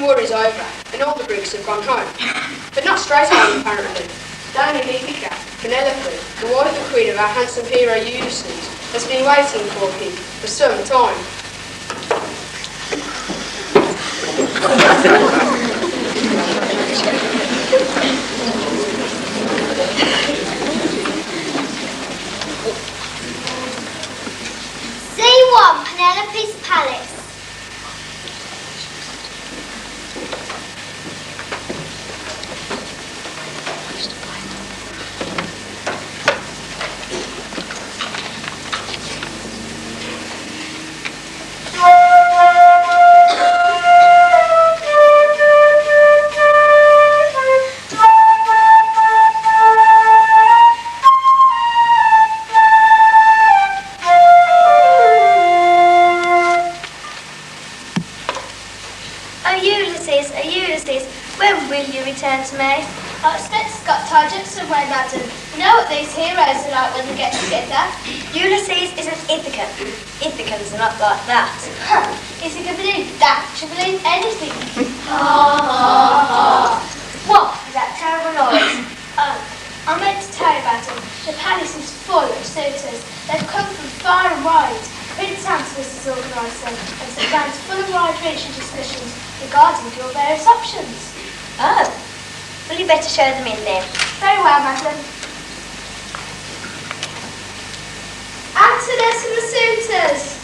war is over, and all the Greeks have gone home. But not straight home, apparently. Down in Ithaca, Penelope, the wife and queen of our handsome hero Ulysses, has been waiting for him for some time. C1, Penelope's Palace. To me. Our expects got tied up somewhere, madam. You know what these heroes are like when they get together. Ulysses is an Ithacan. Ithacans are not like that. Ithaca believe that. She believe anything. Ha ha ha. What is that terrible noise? Oh, I meant to tell you about them. The palace is full of suitors. They've come from far and wide. Prince Antimus has organised them, and some plans full of wide-ranging discussions regarding your various options. Oh. Well, you better show them in then. Very well, madam. Antinous and the suitors.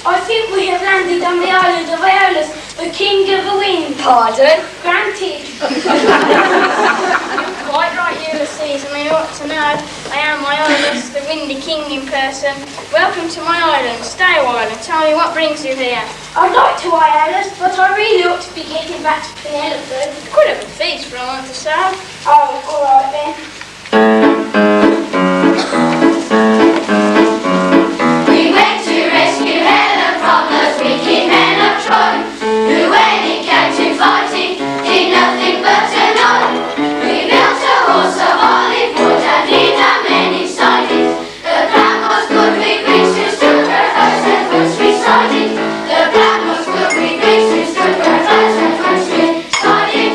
I think we have landed on the island of Aeolus, the king of the wind. Pardon? Granted. You're quite right, Ulysses, and I ought to know. I am Aeolus, the windy king in person. Welcome to my island. Stay a while and tell me what brings you here. I'd like to Aeolus, but I really ought to be getting back to Penelope. Could have a feast for a month or so. Oh, all right then. We went to rescue Helen from those wicked men of Troy, who when it came to fighting, did nothing but annoy. We built a horse of olive wood and hid our men inside it. The plan was good, we Greeks who stood where foes and once we sided. The plan was good, we Greeks who stood where foes and once we sided.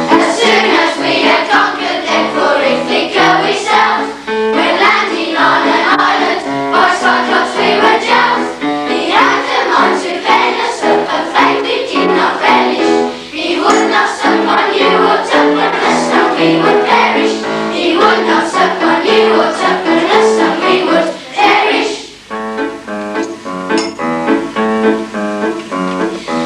As soon as we had conquered them for Ithaca we sailed. When landing on an island, by Cyclops we were jailed. He had them on to pen us up, and fame we did not relish. He would not suck on you or tuppence, and we would perish. He would not suck on you or tuppence, and we would perish.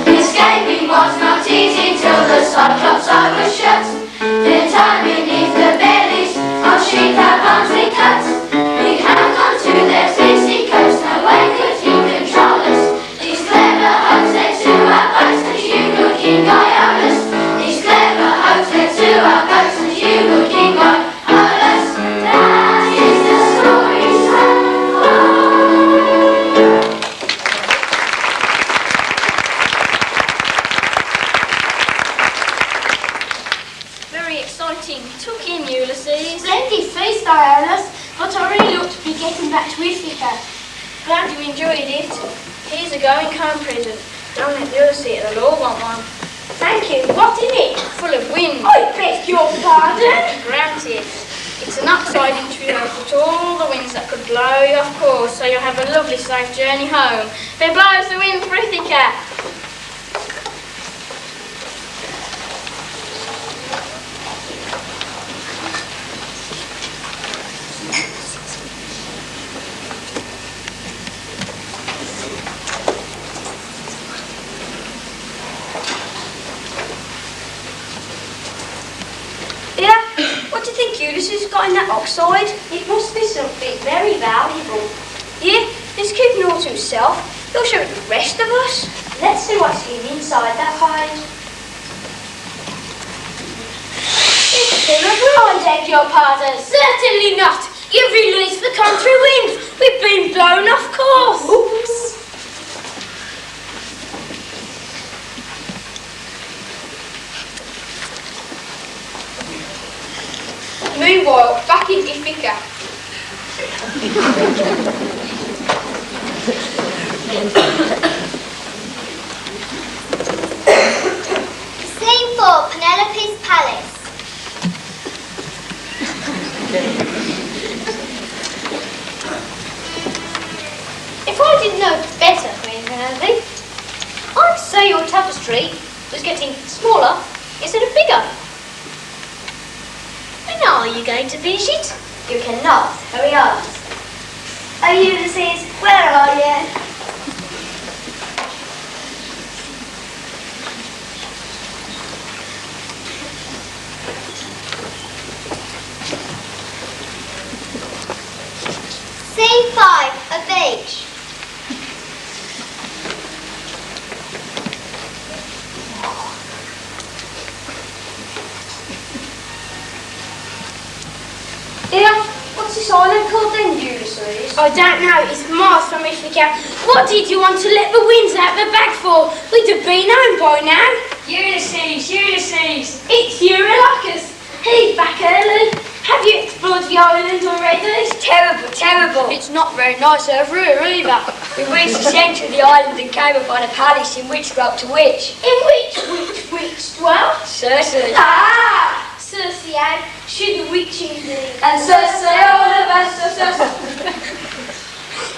Escaping was not easy till the Cyclops' eye was shut. Then tied beneath the bellies of sheep our bonds we cut. We hung on to their fleecy coast, no way could you control us. These clever hoes led to our boats, and you good King Aeolus. These clever hoes led to our boats, and you good King Aeolus. That is the story told. Very exciting. Took in, Ulysses. Splendid feast, Aeolus, but I really ought to be getting back to Ithaca. Glad you enjoyed it. Here's a going home present. Don't let the other seat of the law want one. Thank you. What's in it? Full of wind. I beg your pardon. Granted. It's an upside entry to put all the winds that could blow you off course, so you'll have a lovely safe journey home. There blows the wind for Ithaca. Yeah? What do you think Ulysses got in that oxide? It must be something very valuable. Yeah? He's keeping all to himself. He'll show it to the rest of us. Let's see what's hidden inside that page. It's full of I beg your pardon. Certainly not. You've released the contrary winds. We've been blown off course. Oops. Meanwhile, back in Ithaca. Scene 4, Penelope's Palace. If I didn't know better, Queen Penelope, I'd say your tapestry was getting smaller instead of bigger. When are you going to finish it? You cannot. Hurry on. Oh, Ulysses, where are you? Scene 5, a beach. Yeah? What's this island called then, Ulysses? I don't know. It's miles from Ithaca. What did you want to let the winds out the bag for? We'd have been home by now. Ulysses, Ulysses. It's Eurymachus. He's back early. Have you explored the island already? It's terrible, terrible. It's not very nice over here either. We reached the centre of the island and came upon a palace in which dwelt a witch. In which dwelt? Circe. Ah! Circe, she's a witch indeed. And Circe, all of us,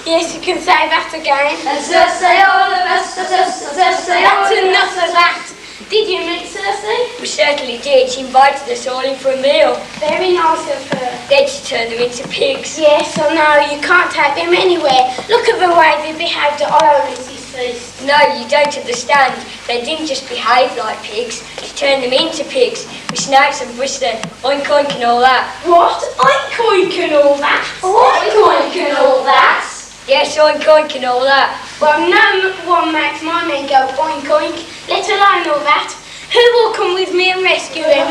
Yes, you can say that again. and Circe, all of us, That's enough of that. Did you meet Circe? We certainly did. She invited us all in for a meal. Very nice of her. Then she turned them into pigs. Yes, I know, you can't take them anywhere. Look at the way they behaved at Iris's feast. No, you don't understand. They didn't just behave like pigs. She turned them into pigs. With snouts and bristling, oink oink and all that. What? Oink oink and all that? Oink oink and all that? Yes, oink oink and all that. Well, no one makes my men go oink oink, let alone all that. Who will come with me and rescue him?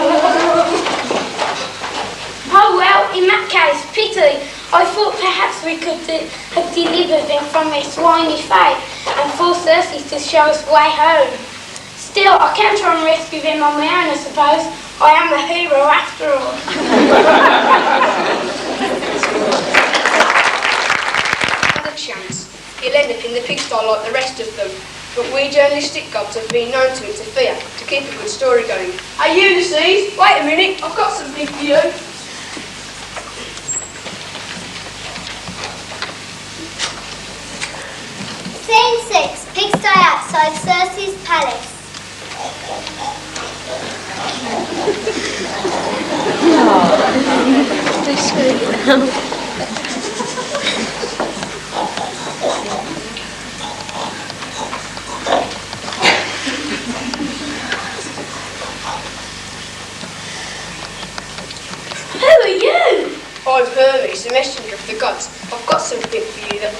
Oh well, in that case, pity. I thought perhaps we could have delivered them from their swinish fate and forced Circe to show us the way home. Still, I can try and rescue them on my own, I suppose. I am a hero after all. Another chance. He'll end up in the pigsty like the rest of them. But we journalistic gods have been known to interfere to keep a good story going. Hey Ulysses, wait a minute, I've got something for you. Scene 6, pigsty outside Circe's palace. Who are you? I'm Hermes, the messenger of the gods. I've got something for you that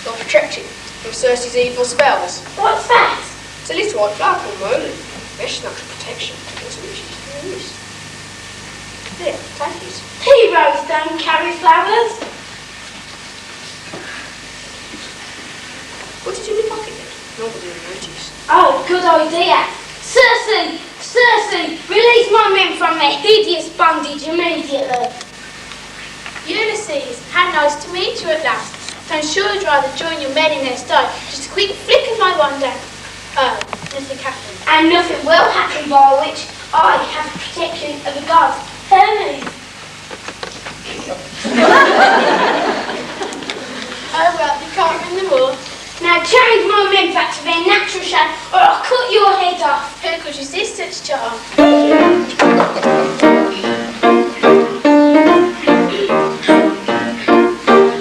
will protect you from Circe's evil spells. What's that? It's a little white flower called Merlin. Best natural protection against witches and enemies. There, take it. Heroes don't carry flowers. What did you in your pocket then? Nobody will notice. Oh, good idea. Circe! Circe! Release my men from their hideous bondage immediately. Ulysses, how nice to meet you at last. I'm sure you'd rather join your men in their style. Just a quick flick of my wand down. Oh, nothing happened. And nothing will happen by which I have the protection of the gods. Hermes! Oh well, you can't win them all. Now change my men back to their natural shape or I'll cut your head off. Who could resist such charm?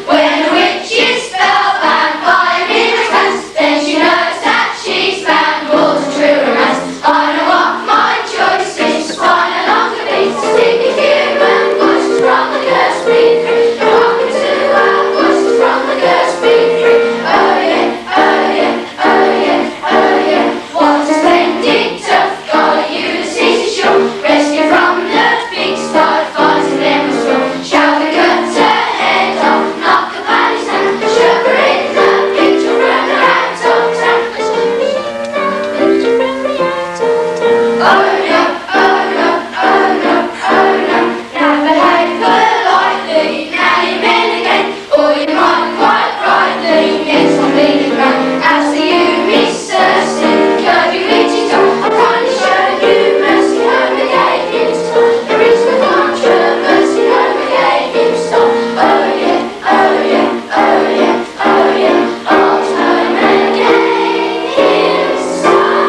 When a witch is spellbound by a midnight dance, then she knows that she's found rules of true romance. I know what my choice is, one along the beat, sticky human voices from the cursed beat. Talking to our voices from the cursed beat. Oh yeah, oh yeah, oh yeah, oh yeah. What a splendid tough god Ulysses is sure. Rescue from the big star, fighting them was wrong. Shall we cut her head off, knock her panties down, shove her in the picture, run her out of town. Oh no, oh no, oh no, oh no. Now behave politely, now you're men again, or you might quite rightly get some bleeding ground. As for you, Miss Circe, curb your witchy tongue, I kindly show you mercy, Homer gave you stone. There is no controversy, Homer gave you stone. Oh yeah, oh yeah, oh yeah, oh yeah, old Homer gave him stone.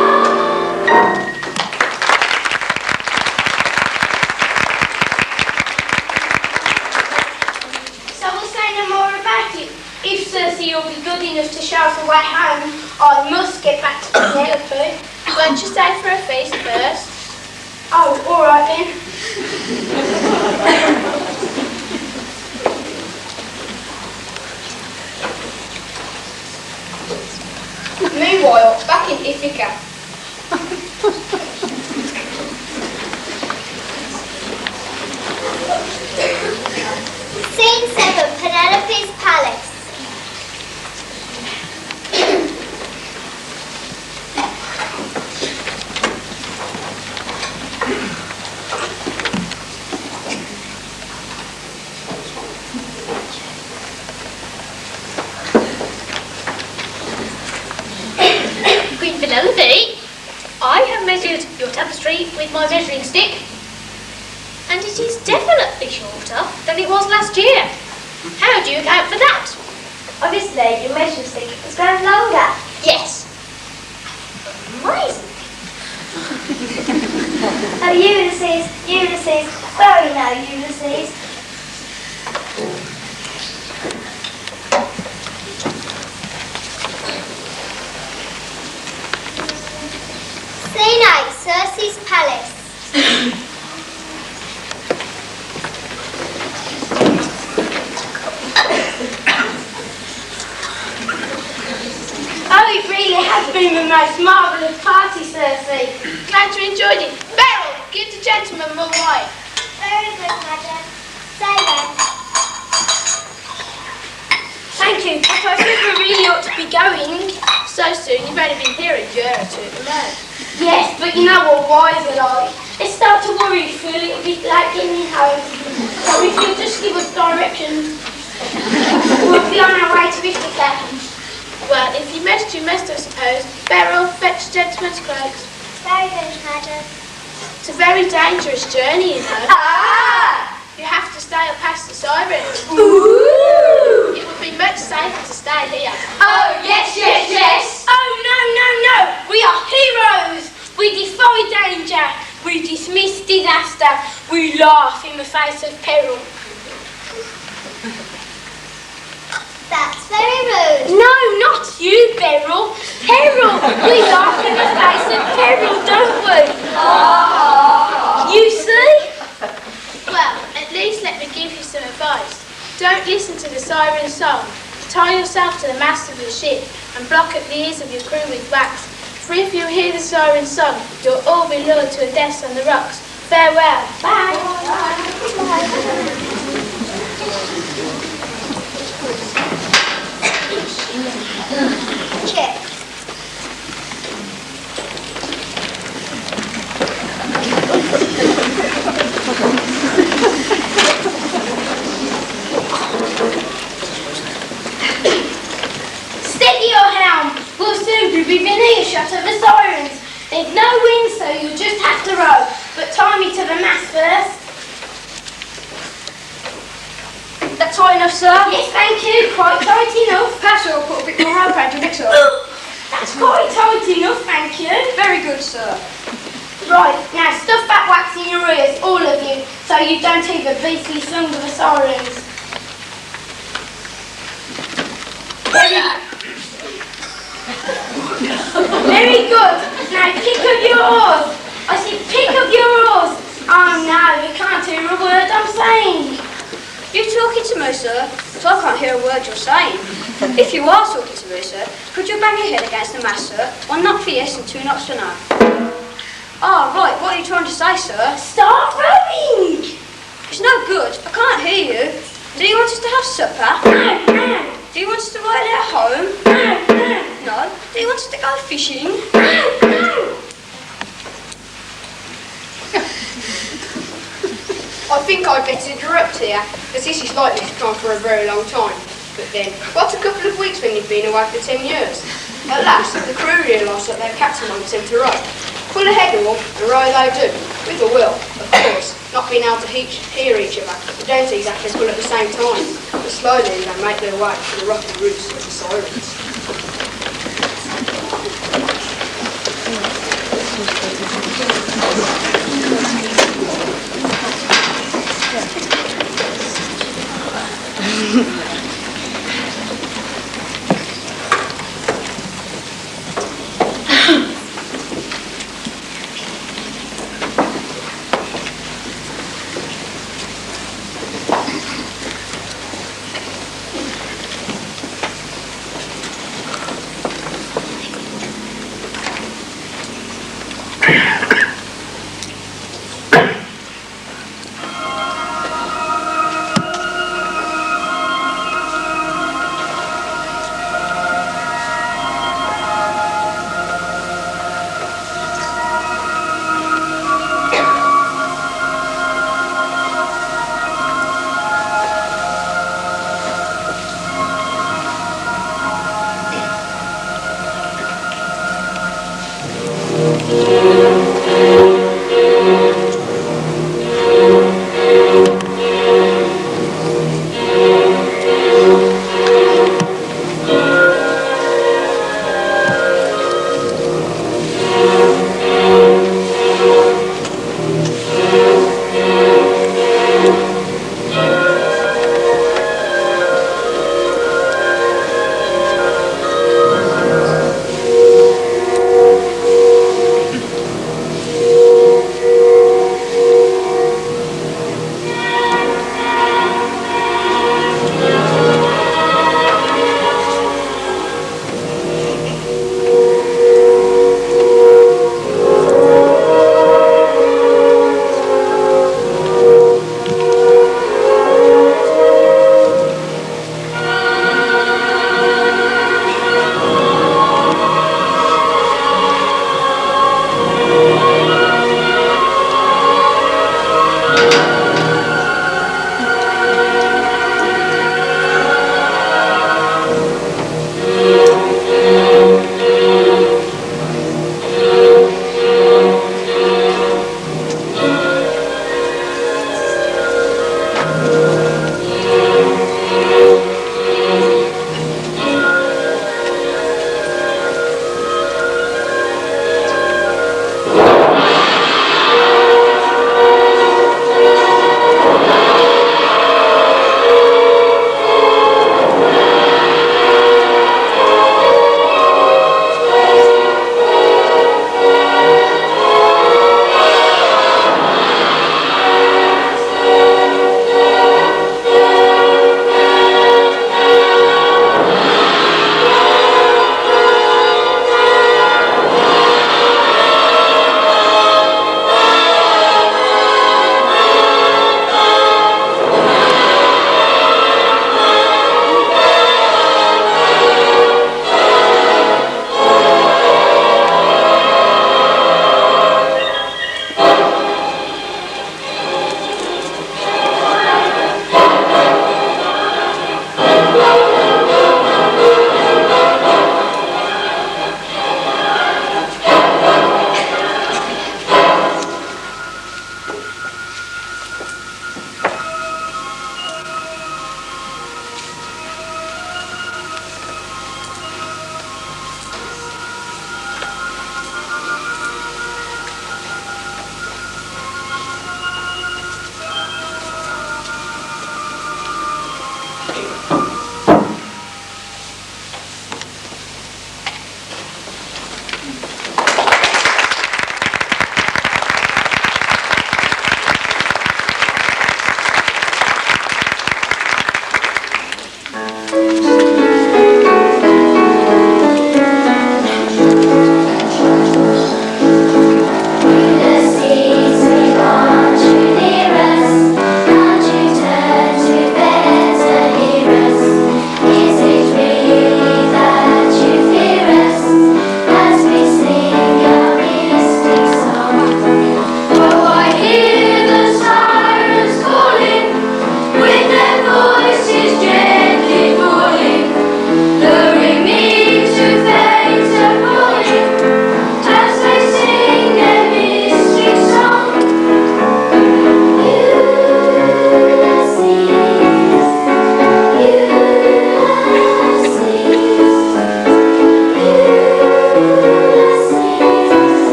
So we'll say no more about it. If Circe will be good enough to show us the way home, I must get back to Penelope. Won't you stay for a feast first? Oh, all right then. Meanwhile, back in Ithaca, Scene 7, Penelope's palace. Queen Penelope, I have measured your tapestry with my measuring stick, and it is definitely shorter than it was last year. How do you account for that? Obviously, your measuring stick has grown longer. Yes. Amazing. Oh, Ulysses, Ulysses, where are you now, Ulysses? Scene 8, Circe's palace. Oh, it really has been the most marvellous party, Circe. Glad you enjoyed it. Beryl, give the gentleman more wine. Very good, madam. Say then. Thank you, but I think we really ought to be going. So soon, you've only been here a year or two at the most. Yes, but you know what wise are like. They start to worry if we're a little bit late getting home. So if you'll just give us directions, we'll be on our way to Ithaca. Well, if you must, you must, I suppose. Beryl, fetch the gentleman's cloaks. Very good, madam. It's a very dangerous journey, you know. Ah! You have to stay up past the sirens. Ooh! It would be much safer to stay here. Oh, yes, yes, yes! Oh, no, no, no! We are heroes! We defy danger! We dismiss disaster! We laugh in the face of peril! That's very rude. No, not you, Beryl! Peril! We laugh in the face of peril, don't we? You see? Well, at least let me give you some advice. Don't listen to the siren song. Tie yourself to the mast of your ship and block up the ears of your crew with wax. For if you hear the siren song, you'll all be lured to a death on the rocks. Farewell. Bye. Check. Steady your helm! We'll soon be within earshot of the sirens. There's no wind, so you'll just have to row. But tie me to the mast first. That's high enough, sir. Yes, thank you. Quite tight enough. Perhaps I'll put a bit more rope around your neck, sir. That's quite tight enough, thank you. Very good, sir. Right, now stuff that wax in your ears, all of you, so you don't hear the beastly song of the sirens. Very good. Now pick up your oars. I said pick up your oars. Oh no, you can't hear a word I'm saying. You're talking to me, sir, but I can't hear a word you're saying. If you are talking to me, sir, could you bang your head against the mast, sir? 1 knot for yes and 2 knots for no. Ah, right, what are you trying to say, sir? Start rowing. It's no good, I can't hear you. Do you want us to have supper? No, no, Do you want us to ride at home? no, no, No. Do you want us to go fishing? no, no. I think I'd better interrupt here, as this is likely to go on for a very long time. But then, what's a couple of weeks when you've been away for 10 years? At last, the crew realised that their captain wants them to row. Pull ahead all, and row they do, with a will, of course, not being able to hear each other. They don't exactly pull at the same time, but slowly they make their way to the rocky roots of the sirens.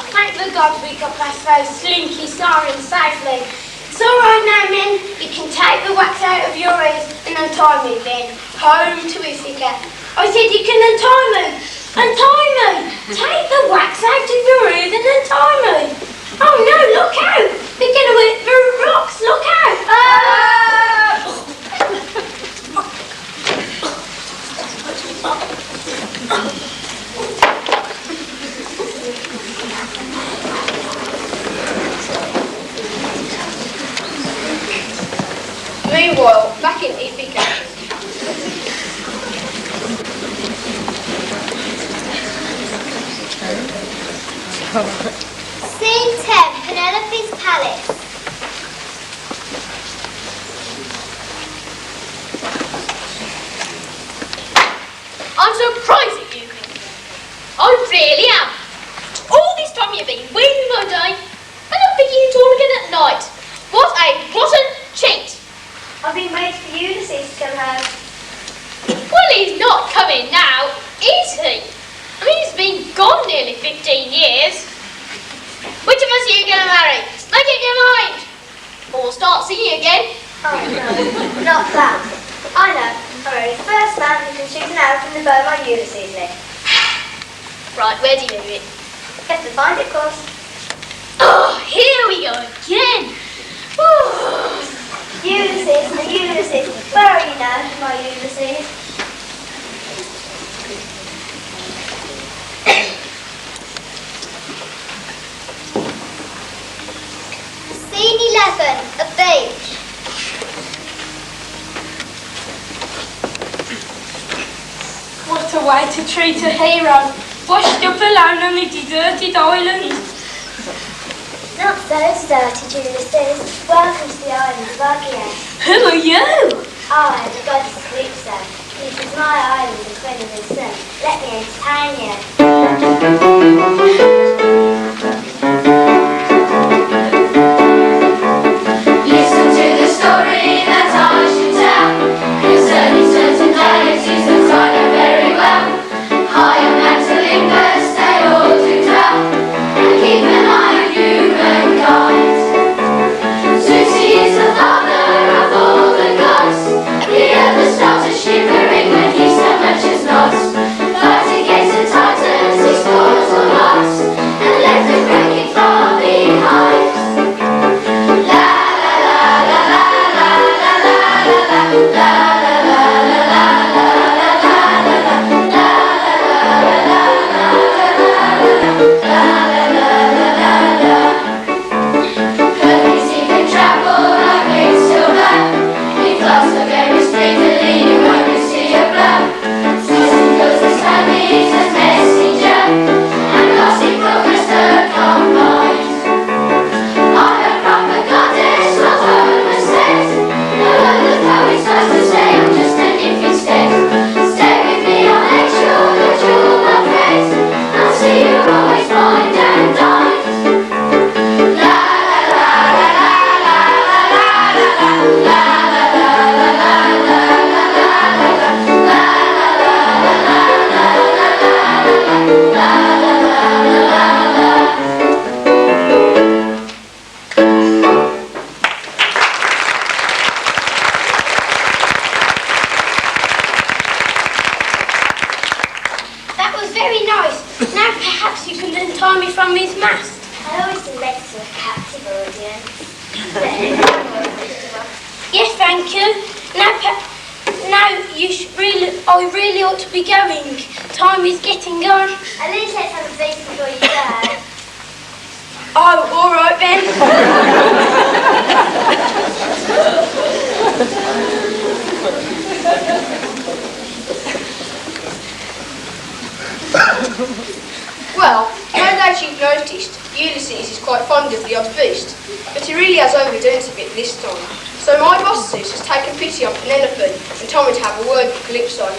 thank the gods we got past those slinky sirens safely. It's all right now, men. You can take the wax out of your ears and untie me then. Home to Ithaca. I said you can untie me. Untie me. Take the wax out of your ears and untie me. Oh no, look out. They're going to hit the rocks. Look out. Meanwhile, back in Ithaca. Scene 10, Penelope's Palace. I'm surprised at you, I really am. All this time you've been waiting my day, and I'm picking it all again at night. What a rotten cheat! I've been waiting for Ulysses to come home. Well, he's not coming now, is he? I mean, he's been gone nearly 15 years. Which of us are you going to marry? Make up your mind! Or we'll start singing again. Oh no, not that. I know. I'm only the first man who can shoot an arrow from the bow my Ulysses leg. Right, where do you leave it? You have to find it, of course. Oh, here we go again. Ulysses, Ulysses, where are you now, my Ulysses? Scene 11, a beach. What a way to treat a hero, washed up alone on a deserted island. Not so deserted, Ulysses. Welcome to the island of Argia. Who are you? I am the goddess of Calypso. This is my island, the queen of the sun. Let me entertain you. Listen to the story that I should tell concerning certain deities that I know very well. High and Lindens, they all do dwell and keep an eye on humankind. Zeus is the father of all the gods. The earth starts shivering when he so much as nods. Fight against the titans, his mortal hearts, and let them break it far behind. I really ought to be going. Time is getting on. At least let's have a feast before you go. Oh, all right then. Well, no doubt you've noticed, Ulysses is quite fond of the odd feast, but he really has overdone it a bit this time. So my boss Zeus has taken pity on Penelope and told me to have a word with Calypso.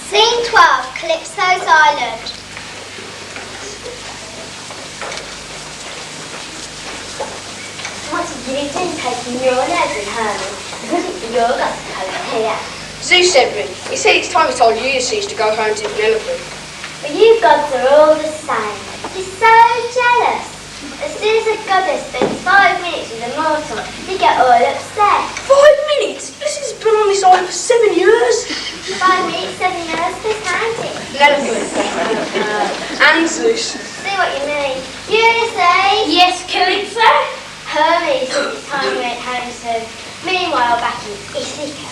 Scene 12, Calypso's Island. What a You didn't take your nose in Herman. You're got to come here. Zeus said, Rin. He said it's time he told Ulysses to go home to Penelope. But you gods are all the same. You're so jealous. As soon as a goddess spends 5 minutes with a mortal, you get all upset. 5 minutes? Ulysses has been on this island for 7 years. 5 minutes, 7 years, who's counting? Penelope. And Zeus. See what you mean. Ulysses! Yes, Calypso? Hermes said it's time we went home soon. Meanwhile, back in Ithaca.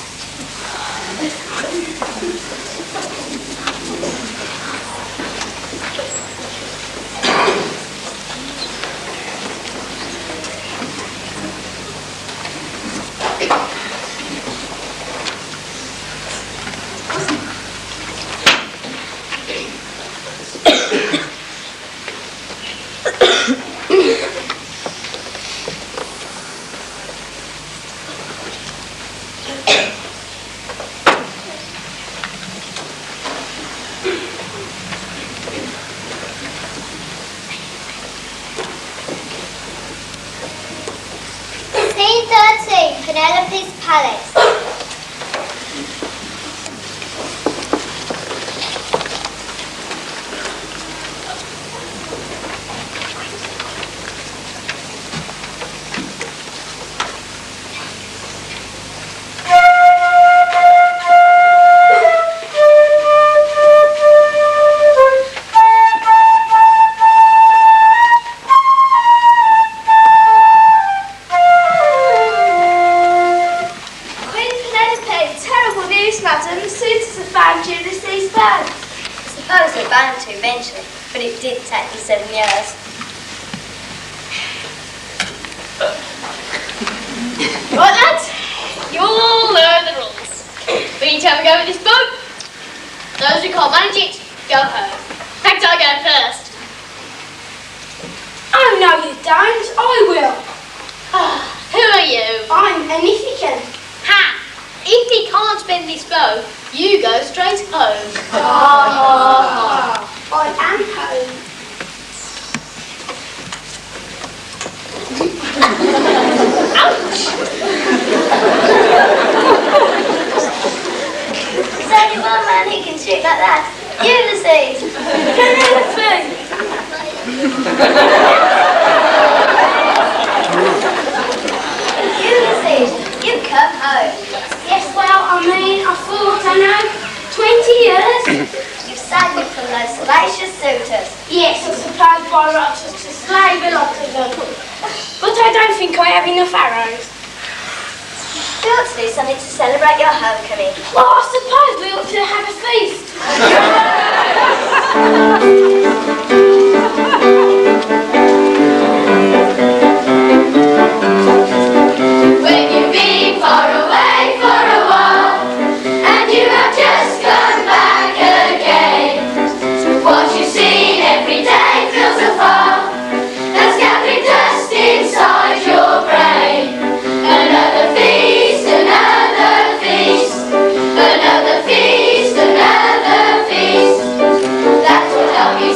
Scene 13, Penelope's Palace. Eventually, but it did take me 7 years. Right, lads, you all know the rules. We need to have a go with this boat. Those who can't manage it, go home. In fact, I go first. Oh, no, you don't. I will. Who are you? I'm an Ithacan. Ha! If he can't bend this bow, you go straight home. I am home. Ouch! There's only one man who can shoot like that. Ulysses! Ulysses, you come home. Yes, well, I mean, I thought, I know, 20 years. You've saved me from those salacious suitors. Yes, I suppose by rights to slave a lot of them. But I don't think I have enough arrows. We ought to do something to celebrate your homecoming. Well, I suppose we ought to have a feast. When you've been far away for a while, and you have just come back again, what you've seen every day fills a fire that's gathering dust inside your brain. Another feast, another feast, another feast, another feast. That will help you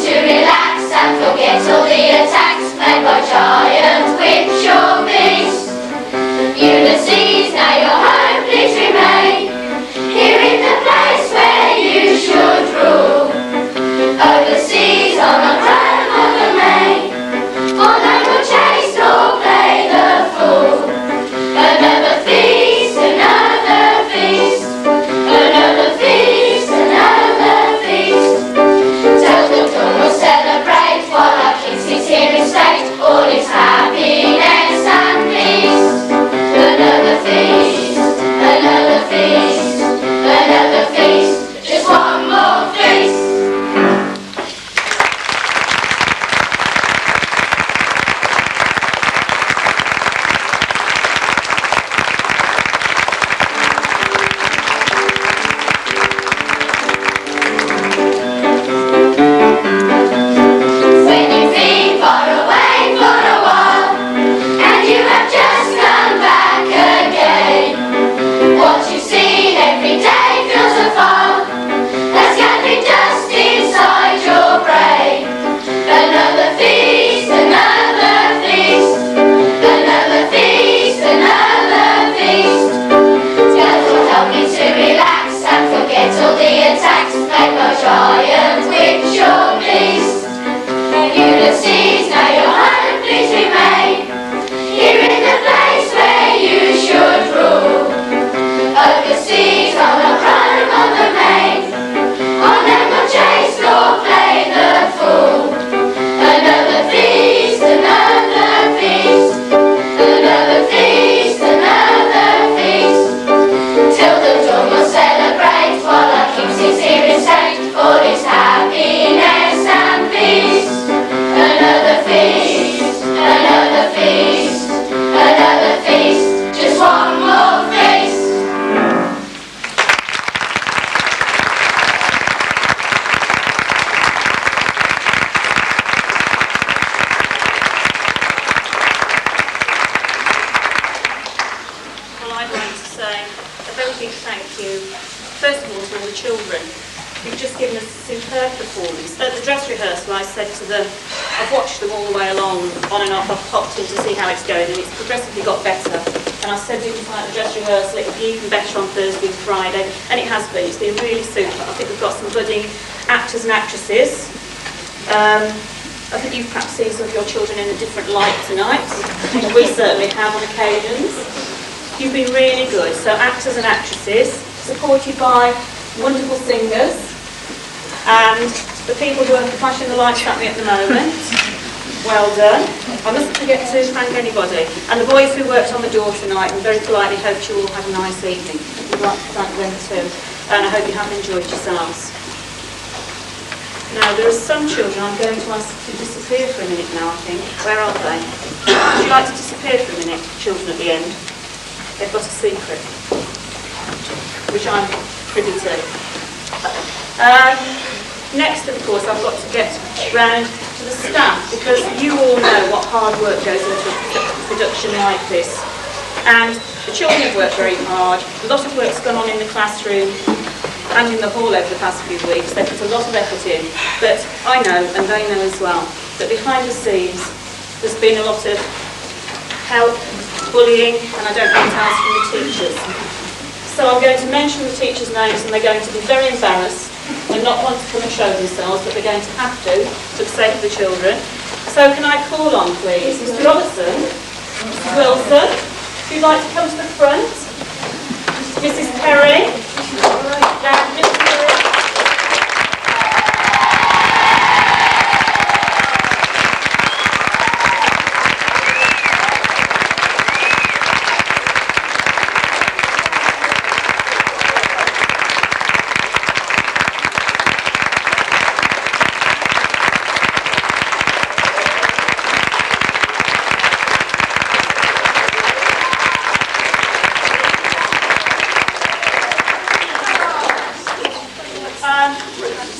seat on the run of the main. On them will chase or play the fool. Another feast, another feast. Another feast, another feast. Till the dawn will celebrate while our King sings here in state all his happiness and peace. Another feast, another feast, another feast. Just one more feast. Well, I'd like to say a very big thank you, first of all, to all the children. You've just given us a superb performance. At the dress rehearsal, I said to them, I've watched them all the way along, on and off. I've popped in to see how it's going, and it's progressively got better. And I said even at the dress rehearsal, it'll be even better on Thursday and Friday, and it has been. It's been really super. I think we've got some budding actors and actresses. I think you've perhaps seen some of your children in a different light tonight. We certainly have on occasions. You've been really good. So actors and actresses, supported by wonderful singers, and the people who are flashing the lights at me at the moment. Well done. I mustn't forget to thank anybody. And the boys who worked on the door tonight, and very politely hoped you all have a nice evening. We'd like to thank them too. And I hope you have enjoyed yourselves. Now, there are some children I'm going to ask to disappear for a minute now, I think. Where are they? Would you like to disappear for a minute, children at the end? They've got a secret, which I'm privy to. Next, of course, I've got to get round to the staff, because you all know what hard work goes into a production like this. And the children have worked very hard. A lot of work's gone on in the classroom and in the hall over the past few weeks. They've put a lot of effort in. But I know, and they know as well, that behind the scenes there's been a lot of help, bullying, and I don't know what else from the teachers. So I'm going to mention the teachers' names, and they're going to be very embarrassed and not want to come and show themselves, but they're going to have to, for the sake of the children. So can I call on, please, Mr. Robertson, Mrs. Wilson, if you'd like to come to the front, Mrs. Perry, and Mr.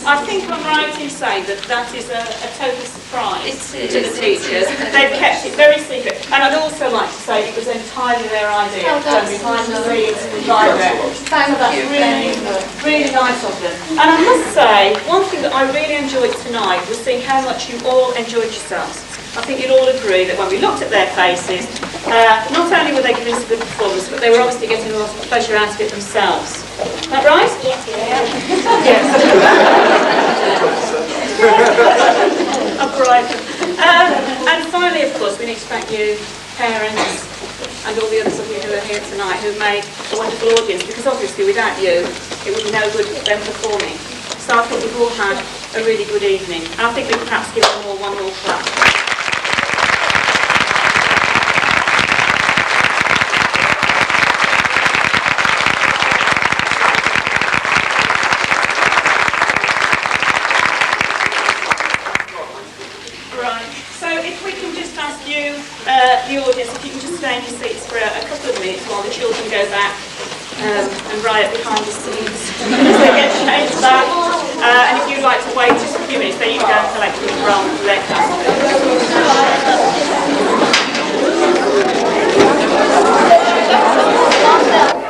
I think I'm right in saying that that is a total surprise to the teachers. They've kept it very secret. And I'd also like to say it was entirely their idea, done behind the scenes by them. So that's really, really nice of them. And I must say, one thing that I really enjoyed tonight was seeing how much you all enjoyed yourselves. I think you'd all agree that when we looked at their faces, not only were they giving us a good performance, but they were obviously getting a lot of pleasure out of it themselves. Is that right? Yes. Yes. Upright. And finally, of course, we need to thank you, parents, and all the others of you who are here tonight who've made a wonderful audience, because obviously without you, it would be no good them performing. So I think we've all had a really good evening. And I think we can perhaps give them all one more clap. The audience, if you can just stay in your seats for a couple of minutes while the children go back and riot behind the scenes as they get changed back. And if you'd like to wait just a few minutes, then you can go and collect them from their class.